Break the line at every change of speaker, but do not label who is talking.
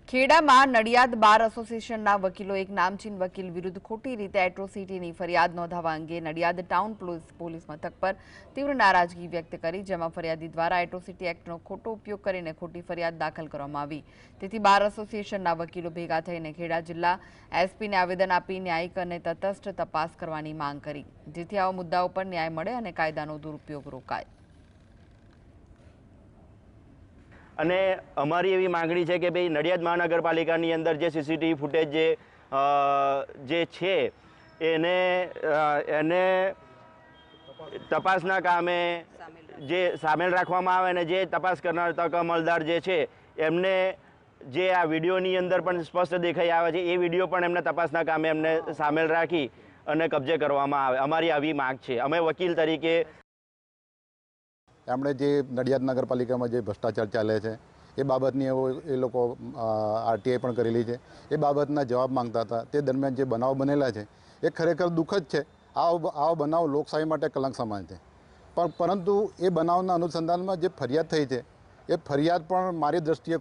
ખેડામાં નડિયાદ બાર એસોસિએશનના વકીલો એક નામચીન વકીલ વિરુદ્ધ ખોટી રીતે એટ્રોસિટીની ફરિયાદ નોંધાવવા અંગે નડિયાદ ટાઉન પોલીસ મથક પર તીવ્ર નારાજગી વ્યક્ત કરી, જેમાં ફરિયાદી દ્વારા એટ્રોસિટી એક્ટનો ખોટો ઉપયોગ કરીને ખોટી ફરિયાદ દાખલ કરવામાં આવી। તેથી બાર એસોસિએશનના વકીલો ભેગા થઈને ખેડા જિલ્લા એસપીને આવેદન આપી ન્યાયિક અને તટસ્થ તપાસ કરવાની માંગ કરી, જેથી આવા મુદ્દાઓ પર ન્યાય મળે અને કાયદાનો દુરુપયોગ રોકાય।
અને અમારી એવી માંગણી છે કે ભાઈ નડિયાદ મહાનગરપાલિકાની અંદર જે સીસીટીવી ફૂટેજ જે છે એને તપાસના કામે જે સામેલ રાખવામાં આવે અને જે તપાસ કરનાર તક અમલદાર જે છે એમને જે આ વિડીયોની અંદર પણ સ્પષ્ટ દેખાઈ આવે છે એ વિડીયો પણ એમને તપાસના કામે એમને સામેલ રાખી અને કબજે કરવામાં આવે। અમારી આવી માંગ છે। અમે વકીલ તરીકે
એમણે જે નડિયાદ નગરપાલિકામાં જે ભ્રષ્ટાચાર ચાલે છે એ બાબતની એ લોકો આરટીઆઈ પણ કરેલી છે। એ બાબતના જવાબ માંગતા હતા। તે દરમિયાન જે બનાવ બનેલા છે એ ખરેખર દુઃખદ છે। આવો બનાવ લોકશાહી માટે કલંક સમાન છે। પરંતુ એ બનાવના અનુસંધાનમાં જે ફરિયાદ થઈ છે એ ફરિયાદ પણ મારી દ્રષ્ટિએ